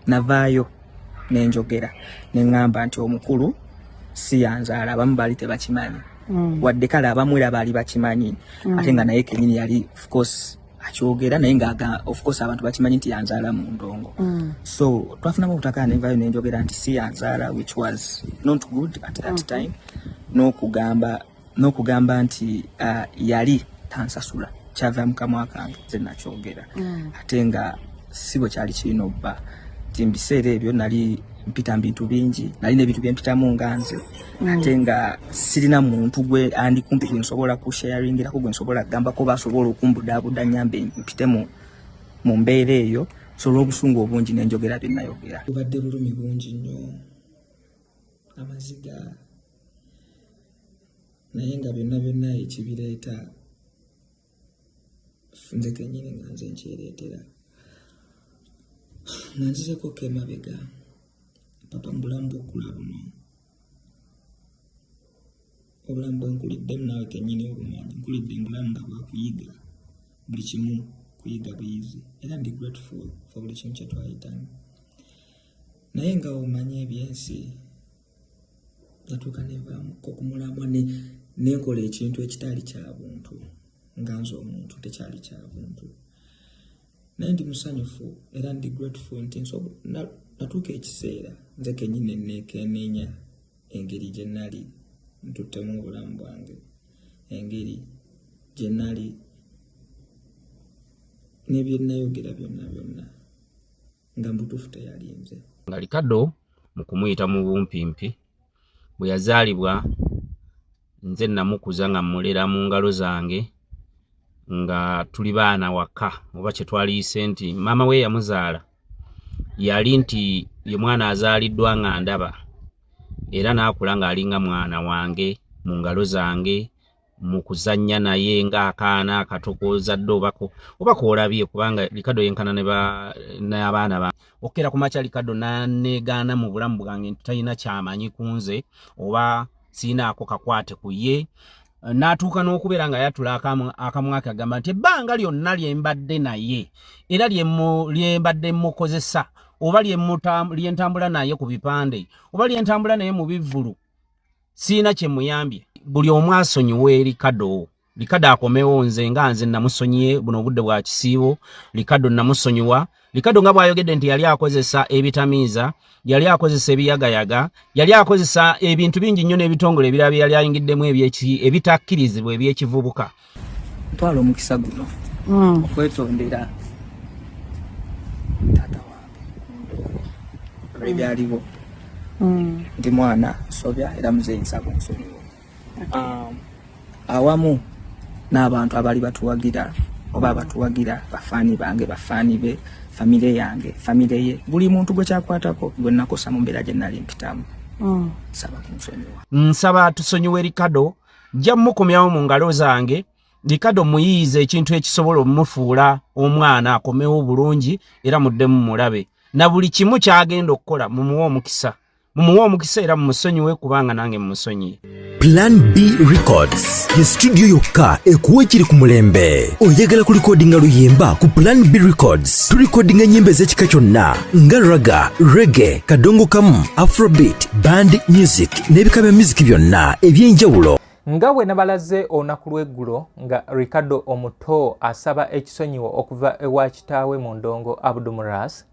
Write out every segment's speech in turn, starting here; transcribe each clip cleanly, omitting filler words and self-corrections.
navaayo nenjogera neŋŋamba nti omukulu si yanzaala, abamu baali tebakimanyi wadde kale abamu era baali bakimanyi ate nga naye kenyini yali of course akyogera naye nga of course abantu bakimanyi nti yanzaala mu ndongo. So twafunamu obutaka nenvaayo nenjogera nti si yanzaala, which was not good at that time. N'okugamba nti yali tansasula kyava mu kamwa kange nze nakyogera ate nga si bwe kyali kirina obba nti mu biseera ebyo nali mpita mu bintu bingi, nali n'ebintu bye mpitamu nga nze ate nga sirina muntu gwe andi kumpi gwe nsobola kusharingirako, gwe nsobola kugambako basobola okumbudaabuda nyambe mpite mu mbeera eyo. So olw'obusungu obungi nenjogera bye nayogera. Bubadde bulumi bungi nnyo, amaziga, naye nga byonna ekibireeta nze kennyini nga nze nkyereetera nga nzizeko kemabega papa mu bulamu bw'okkula buno, obulamu bwe nkuliddemu naawe kennyini obumanyi, nkulidde mu bulamu nga bwakuyiga buli kimu, kuyiga buyizi, era ndi grateful for buli kimu kye twayitamu. Naye nga omanyi ebyensi natuuka nevaamuko okumulamwa nenkola ekintu ekitali kya buntu, nga nze omuntu tekyali kya buntu. Naye ndi musanyufu era ndi grateful nti natuuka ekiseera nze kennyini nekenneenya engeri gye nnali ntuttemu obulamu bwange, engeri gye nnali n'ebye nnayogera byonna nga mbutuufu teyali nze. Nga Ricardo mu kumuyita mu bumpimpi bwe yazaalibwa nze namukuza nga mmulera mu ngalo zange nga tuli baana waka, oba kye twaliyise nti maama we yamuzaala yali nti ye mwana azaaliddwa nga ndaba, era n'akula ng'alinga mwana wange mu ngalo zange, mu kuzannya naye ng'akaana akatokozadde oba koolabye, kubanga Ricardo yenkana n'abaana ba okera ku makya Ricardo n'aneegaana mu bulamu bwange nti talina kyamanyi ku nze oba siinaako kakwate ku ye. N'atuuka n'okubeera nga yatula akamwaka agamba nti ebbanga lyonna lye mbadde naye era lye mbadde mukozesa oba lye ntambula naye ku bipande oba lye ntambula naye mu bivvulu siina kye muyambye. Buli omu asonyiwe Ricardo akomewo, nze nga nze namusonyiye buno obudde bwa kisiibo. Ricardo namusonyiwa. Ricardo nga bw'ayogedde nti yali akozesa ebitamiiza, yali akozesa ebiyagayaga, yali akozesa ebintu bingi nnyo n'ebitongole ebirala bye yali ayingiddemu ebitakkirizibwa ebyekivubuka. Twala omukisa guno okwetondera taata wange ebyaliwo ndi mwana sobya era muzeeyi nsaba omusonyiwa awamu n'abantu abali batuwagira oba batuwagira bafaani bange, bafaani be, famire yange, famire ye, buli muntu gwe kyakwatako gwe nakosa mu mbeera gye nali mpitamu. Nsaba kumusonyiwa. Nsaba tusonyiwe Ricardo, nja mukomyawo mu ngalo zange. Ricardo muyiize ekintu ekisobola omufuula omwana akomewo bulungi era muddemu mulabe, na buli kimu kyagenda okukola mumuwe omukisa era mumusonyiwe kubanga nange mumusonyiye. Plan B Records, ye studio yokka ekuwa ekiri ku mulembe. Oyagala ku recordinga luyimba ku Plan B Records. Tu recordinga nyimbe z'ekika kyonna nga raga, reggae, kadongo kamu, afrobeat, band music n'ebika bya music byonna eby'enjawulo. Nga bwe nabalaze olunaku lw'eggulo nga Ricardo omuto asaba ekisonyiwo okuva ewa kitaawe mu ndongo Abdulmuras,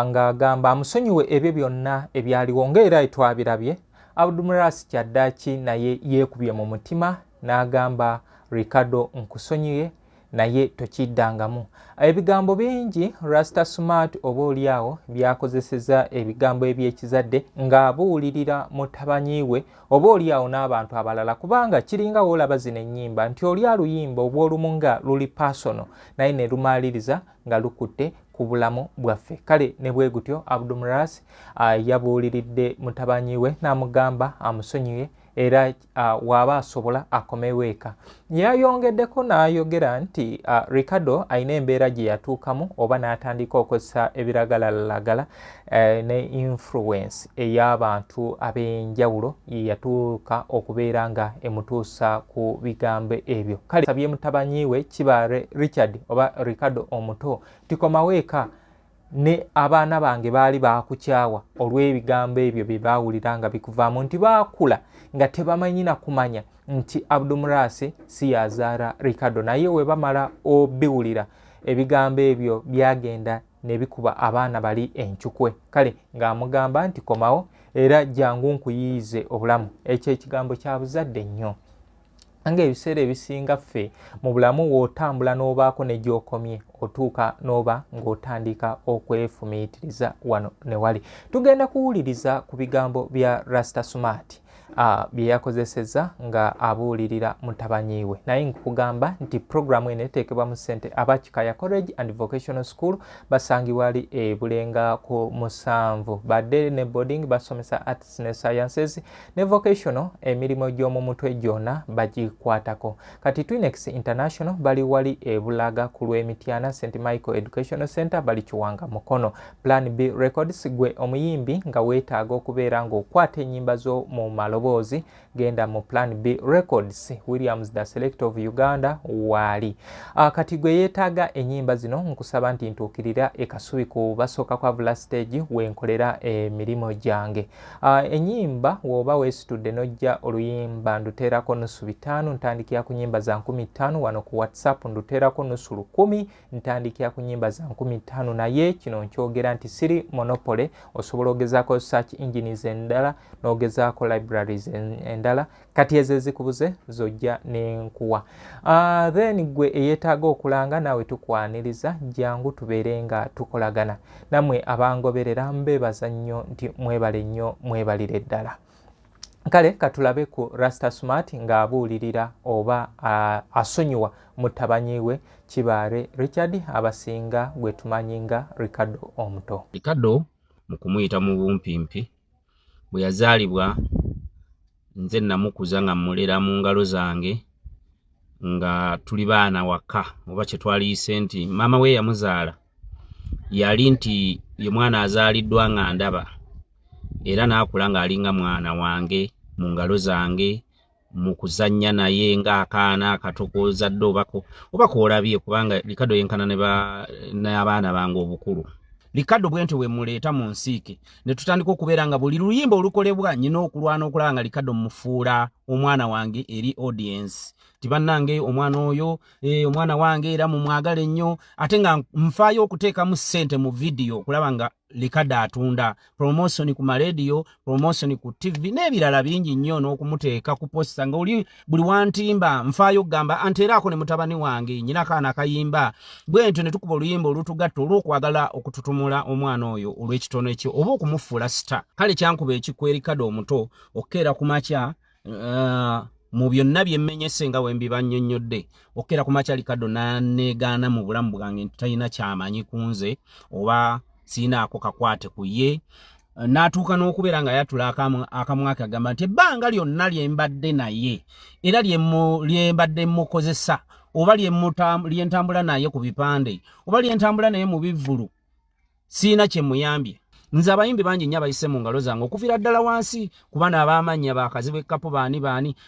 nga agamba amusonyiwe ebyo byonna ebyaliwo ng'era twabirabye. Abdulmuras kyaddaaki naye yeekubye mu mutima n'agamba Ricardo nkusonyiye naye tokiddangamu. Ebigambo bingi Rasta Smart oba oliawo byakozeseza ebigambo eby'ekizadde ng'abuulirira mutabanyi we oba oliawo n'abantu abalala, kubanga kiringa woolaba zino ennyimba nti oli aluyimba obw'olumu nga luli personal naye ne lumaaliriza nga lukutte ku bulamu bwaffe. Kale ne bwe gutyo Abdulmuras yabuuliridde mutabanyi we n'amugamba amusonyiye era waba asobola akomewo eka. Yayongeddeko n'ayogera nti Ricardo ayina embeera gye yatuukamu oba n'atandika okozesa ebiragalalagala ne influence ey'abantu ab'enjawulo ye yatuuka okubeera nga emutuusa ku bigambo ebyo. Kale sabye mutabanyi we Kibaale Richard oba Ricardo omuto tikomawo eka ne abaana bange baali bakukyawa olw'ebigambo ebyo bye baawulira nga bikuvaamu nti baakula nga tebamanyi na kumanya nti Abdulmuras si yazaala Ricardo, naye we bamala obiwulira ebigambo ebyo byagenda ne bikuba abaana bali enchukwe. Kale ng'amugamba nti komawo era jangu nkuyiize obulamu. Ekyo ekigambo kya buzadde nnyo. Nga ebiseera ebisinga ffe mu bulamu w'otambula n'obaako ne gy'okomye otuuka n'oba ng'otandika okwefumiitiriza wano ne wali. Tugenda kuwuliriza ku bigambo bya Rasta Smart bye yakozeseza nga abuulirira mutabani we. Naye nkugamba nti programu eno eteekebwa mu ssente aba Kikaya College and Vocational School basangibwa ali e Bulenga ku 7 badde ne boarding basomesa arts ne sciences ne vocational emirimu gy'omu mutwe gyonna bagikwatako. Kati Twinex International bali wali e Bulaga ku Lwemityana St Michael Educational Center bali Kiwanga Mukono. Plan B Records gwe omuyimbi nga weetaaga okubeera ng'okwata ennyimba zo mu malobozi genda mu Plan B Records. Williams the Select of Uganda wali. Kati gwe yeetaaga ennyimba zino nkusaba nti ntuukirira ekasubi ku basooka kwa vula stage wenkolera emirimu gyange. Ennyimba woba weesitudde nojja oluyimba nduteerako nusu 5 ntandikira ku nnyimba za 15 wano ku WhatsApp nduteerako nusu 10 ntandikira ku nnyimba za 15 naye kino nkyogera nti siri monopoly osobola ogezaako search engines endala n'ogezaako libraries endala kati ezo zikubuze zojja n'enkuwa. Then gwe eyeetaaga okulanga naawe tukwaniriza jangu tubeere nga tukolagana namwe abangoberera mbeebaza nnyo nti mwebale nnyo mwebalire ddala. Kale katulabe ku Rasta Smart ng'abuulirira oba asonyiwa mutabani we Kibaale Richard abasinga gwe tumanyi nga Ricardo omuto. Ricardo mu kumuyita mu bumpimpi bwe yazaalibwa nze namukuza nga mulera mu ngalo zange nga tuli baana waka oba kye twaliyise nti maama we yamuzaala yali nti ye mwana azaaliddwa nga ndaba era n'akula ng'alinga mwana wange mu ngalo zange mu kuzannya naye ng'akaana akatokozadde oba koolabye kubanga Ricardo yenkana n'abaana bange obukulu. Ricardo bwente we muleeta mu nsiike ne tutandika okubeera nga buli luyimba olukolebwa nnyina okulwana okulaba nga Ricardo mufuula omwana wange eri audience tibannange omwana oyo omwana wange era mumwagale nnyo ate nga nfaayo okuteekamu ssente mu video okulaba nga Ricardo atunda promotion ku radio, promotion ku TV n'ebirala bingi nnyo n'okumuteeka ku posta nga oli buli wantimba nfaayo okugamba anteeraako ne mutabani wange nnyina kaana akayimba bwentyo ne tukuba oluyimba olutugatta olw'okwagala okututumula omwana oyo olw'ekitono ekyo oba okumufuula star. Kale kyankuba ekikwa Ricardo omuto okkeera ku makya mu byonna byemmenyese nga we mbibannyonnyodde okkeera ku makya Ricardo n'aneegaana mu bulamu bwange nti talina kyamanyi ku nze oba sinaako kakwate ku ye n'atuuka n'okubeera nga yatula akamwaka agamba nti ebbanga lyonna lye mbadde naye era lye mbadde mukozesa oba lye ntambula naye ku bipande oba lye ntambula naye mu bivvulu siina kye muyambye. Nze abayimbi bangi nnyo abayise mu ngalo zange okuviira ddala wansi kuba n'abamanya bakazi b'ekkapu baani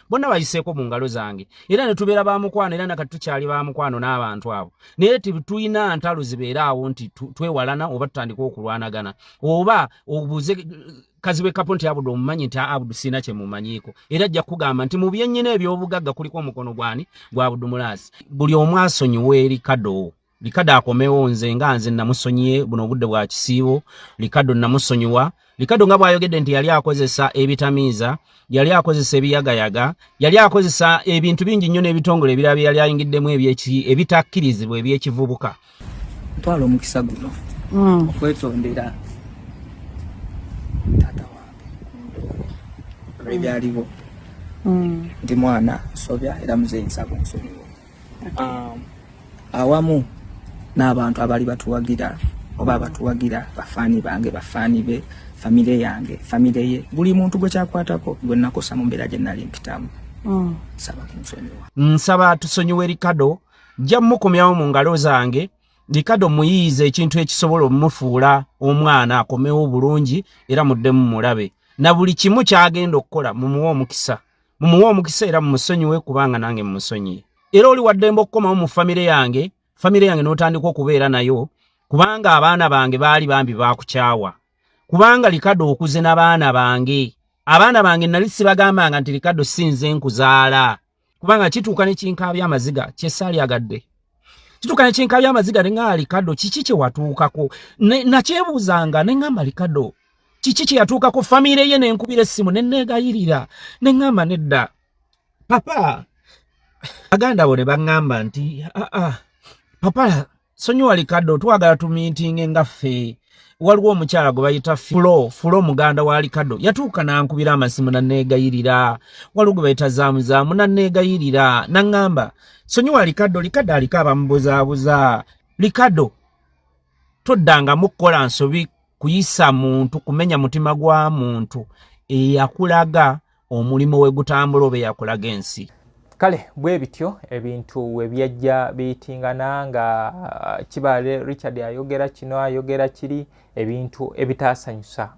bonna bayiseeko mu ngalo zange era ne tubeera bamukwano era nakati tukyali bamukwano n'abantu abo naye tulina ntalo zibeera awo nti twewalana oba tutandika okulwanagana oba obuze kazi b'ekkapu nti Abudu omumanyi nti Abudu siina kye mumanyiiko era ajja kugamba nti mu byennyina eby'obugagga kuliko omukono gwani gwa Abdulmuras. Buli omu asonyiwe Ricardo. Ricardo akomewo nze nga nze namusonyiye buno obudde bwa kisiibo. Ricardo namusonyiwa. Ricardo nga bw'ayogedde nti yali akozesa ebitamiiza, yali akozesa ebiyagayaga, yali akozesa ebintu bingi nnyo n'ebitongole ebirala yali ayingiddemu ebitakkirizibwa eby'ekivubuka. Ntwala omukisa guno okwetondera taata wange ebyaliwo ndi mwana sobya era muzeeyi nsaba omusonyiwa awamu n'abantu abali batuwagira oba abatuwagira bafaani bange bafaani be famire yange famire ye buli muntu gwe kyakwatako gwe nakosa mu mbeera gye nali mpitamu nsaba kumusonyiwa. Nsaba tusonyiwe Ricardo nja mukomyawo mu ngalo zange. Ricardo muyiize ekintu ekisobola omufuula omwana akomewo bulungi era muddemu mulabe na buli kimu kyagenda okukola mumuwa omukisa era mumusonyiwe kubanga nange mumusonyiye era oli waddemba okukomawo mu famire yange n'otandika okubeera nayo kubanga abaana bange baali bambi bakukyawa kubanga Ricardo okuze n'abaana bange nali sibagambanga nti Ricardo sinze nkuzaala kubanga kituuka ne kinkaabya amaziga kyesaali agadde kituuka ne kinkaabya amaziga ne ngamba Ricardo kiki kye watuukako nakyebuuzanga ne ngamba Ricardo kiki kye yatuukako famire ye nenkubira essimu ne neegayirira ne ngamba nedda papa aganda bo ne baŋŋamba nti papa sonyiwa Ricardo twagala tumiitinge nga ffe waliwo omukyala gwe bayita Fulo muganda wa Ricardo yatuuka nankubira amasimu nanneegayirira waliwo gwe bayita Zaamu nanneegayirira naŋŋamba sonyiwa Ricardo aliko abamubuzaabuza Ricardo toddanga mukola nsobi kuyisa muntu kumenya mutima gwa muntu eyakulaga omulimu we gutambula oba eyakulaga ensi. Kale bwe bityo ebintu webyajja biyitingana nga Kibaale Richard ayogera kino ayogera kiri ebintu ebitaasanyusa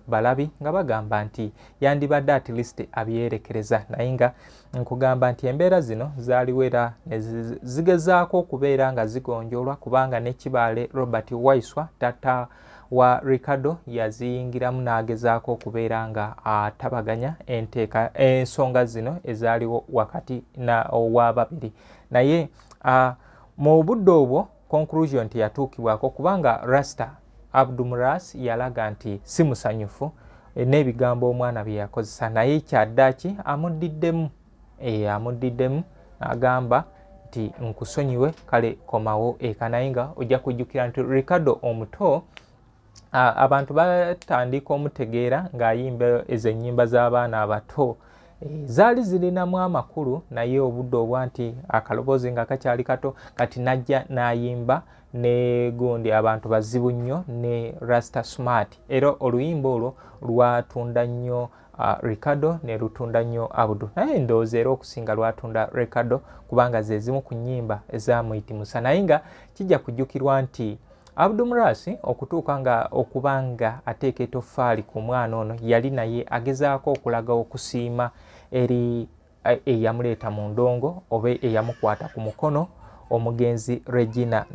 balabi nga bagamba nti yandibadde at least abyerekereza naye nga nkugamba nti embeera zino zaaliwo era zigezaako okubeera nga zigonjoolwa kubanga ne Kibaale Robert Waiswa tata wa Ricardo yaziyingiramu n'agezaako okubeera nga atabaganya ensonga zino ezaaliwo wakati w'ababiri naye mu budde obwo conclusion teyatuukibwako kubanga Rasta Abdumuras yalaga nti si musanyufu n'ebigambo omwana bye yakozesa naye kyaddaaki amudiddemu agamba nti nkusonyiwe kale komawo eka naye nga ojja kujjukira nti Ricardo omuto abantu batandika omutegeera ng'ayimba ezo ennyimba z'abaana abato zaali zirinamu amakulu naye obudde obwa nti akaloboozi nga kakyali kato kati najja n'ayimba ne gundi abantu bazibu nnyo ne Rasta Smart era oluyimba olwo lwatunda nnyo Ricardo ne lutunda nnyo Abdu naye ndowooza era okusinga lwatunda Ricardo kubanga ze zimu ku nnyimba ezamuyitimusa naye nga kijja kujjukirwa nti Abdumuras okutuuka nga okubanga ateeka ettoffaali ku mwana ono yali naye agezaako okulaga okusiima eri eyamuleeta mu ndongo oba eyamukwata ku mukono omugenzi Regina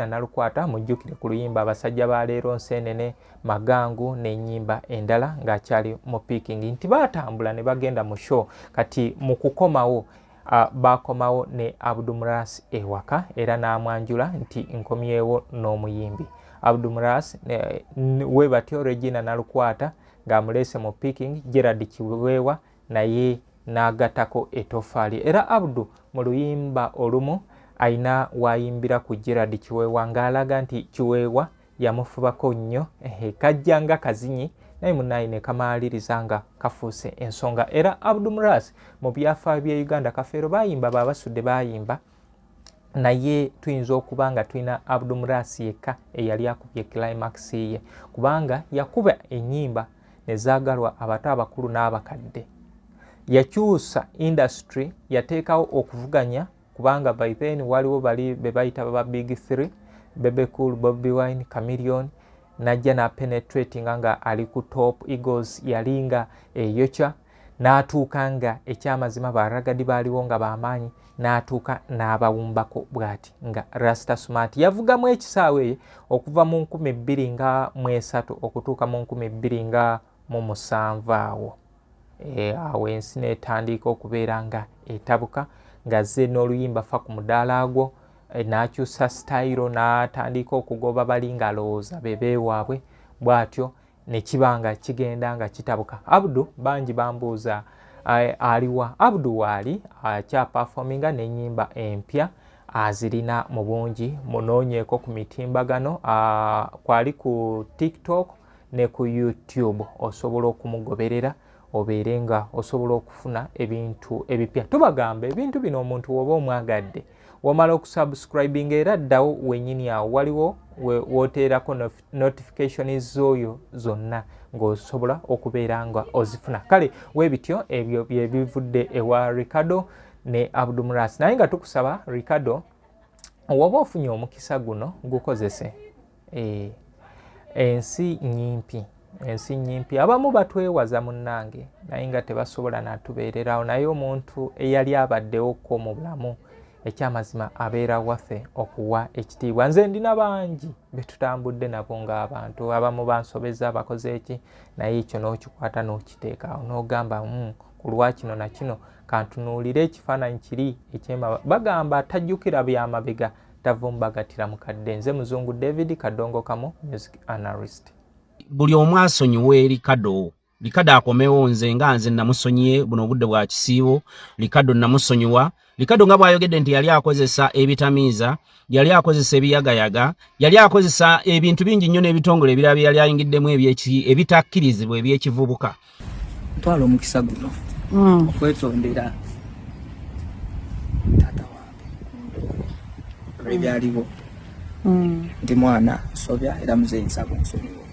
Nalukwata mujjukire ku luyimba abasajja ba leero Nseenene Magangu n'ennyimba endala ng'akyali mu piikingi nti baatambula ne bagenda mu show kati mu kukomawo bakomawo ne Abdumuras ewaka era n'amwanjula nti nkomyewo n'omuyimbi Abdumuras we batyo Regina Nalukwata ng'amuleese mu piikingi Gerard Kiweewa naye n'agattako ettoffaali era Abdu mu luyimba olumu ayina wayimbira ku Gerard Kiweewa ng'alaga nti Kiweewa yamufubako nnyo kajja nga kazinyi naye munnaye ne kamaaliriza nga kafuuse ensonga era Abdumuras mu byafaayo bya Uganda Kafeero bayimba babasudde bayimba naye tuyinza okuba nga tulina Abdumuras yekka eyali akubye climax ye kubanga yakuba ennyimba nezaagalwa abato abakulu n'abakadde yakyusa industry yateekawo okuvuganya kubanga by then waliwo bali be bayita ba big 3 Bebe Cool, Bobby Wine, Chameleone najja na penetrating nga ali ku top Eagles yalinga eyocha n'atuuka nga ekyamazima baragadi baaliwo nga bamaanyi n'atuuka n'abawumbako bwati nga Rasta Smart yavugamu ekisaawe okuva mu 2023 okutuuka mu 2027 awo ensi n'etandika okubeera nga etabuka nga ze n'oluyimba fa ku mudaala agwo n'akyusa style n'atandika okugoba bali nga alowooza bebe waabwe bw'atyo ne kibanga kigenda nga kitabuka. Abdu bangi bambuuza aliwa Abdu waali akyapafominga n'ennyimba empya azirina mu bungi munoonyeeko ku mitimbagano kwali ku TikTok ne ku YouTube osobola okumugoberera obeere nga osobola okufuna ebintu ebipya. Tubagamba ebintu bino omuntu woba omwagadde wamala okusubscribing era ddawo wenyini awo waliwo woteerako notification z'oyo zonna ng'osobola okubeera nga ozifuna. Kale weebityo ebyo bye bivudde ewa Ricardo ne Abdumuras naye nga tukusaba Ricardo woba ofunye omukisa guno gukozese ensi nyimpi abamu batwewaza munnange naye nga tebasobola natubeererawo naye omuntu eyali abaddewoko mu bulamu ekyamazima abeera waffe okuwa ekitiibwa. Nze ndina bangi betutambudde nabo ng'abantu abamu bansobeza bakoze eki naye ekyo n'okikwata n'okiteekaawo n'ogamba ku lwa kino na kino kantunuulire ekifaananyi kiri ekyema bagamba atajjukira byamabega tavumbagatira mukadde. Nze Muzungu David Kadongo Kamo, music analyst. Buli omu asonyiwe Likado akomewo nze nga nze namusonyiye buno obudde bwa kisiibo. Likado namusonyiwa. Likado nga bw'ayogedde nti yali akozesa ebitamiiza, yali akozesa ebiyagayaga, yali akozesa ebintu bingi nnyo n'ebitongole ebirala bye yali ayingiddemu ebitakkirizibwa eby'ekivubuka. Ntwala omukisa guno okwetondera taata wange ebyaliwo ndi mwana sobya era muzeeyi nsaba nsonyiwa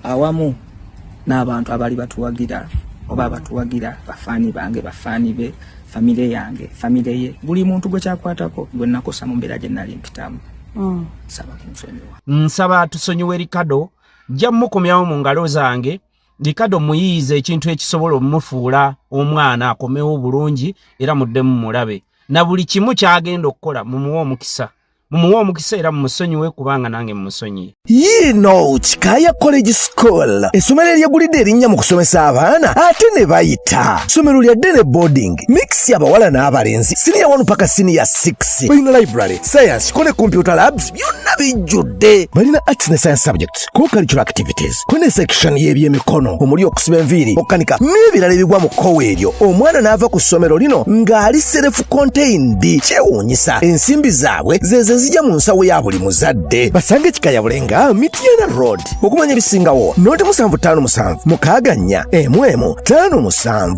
awamu n'abantu abali batuwagira oba batuwagira bafaani bange bafaani be famire yange famire ye buli muntu gwe kyakwatako gwe nakosa mu mbeera gye nali mpitamu nsaba kunsonyiwa. Nsaba tusonyiwe Likado, jja mmukomyawo mu ngalo zange. Likado muyiize ekintu ekisobola omumufuula omwana akomewo bulungi era muddemu mulabe na buli kimu kyagenda okukola mumuwe omukisa era mumusonyiwe kubanga nange mumusonyiye. Kikaya College School essomero eryagulidde erinnya mu kusomesa abaana ate ne bayita ssomero lya Dene boarding mix y'abawala n'abalenzi senior 1 paka senior 6 balina library science kone computer labs byonna bijjudde balina arts ne science subjects co-curricular activities kone section y'ebyemikono omuli okusiba enviiri okukanika n'ebirala ebigwa mu kkowe eryo omwana n'ava ku ssomero lino ng'ali self contained kyewuunyisa ensimbi zaabwe zeze zijja mu nsawo ya buli muzadde basange Kikaya Bulenga Mityana Road okumanya ebisingawo noti 757 6 4 5 7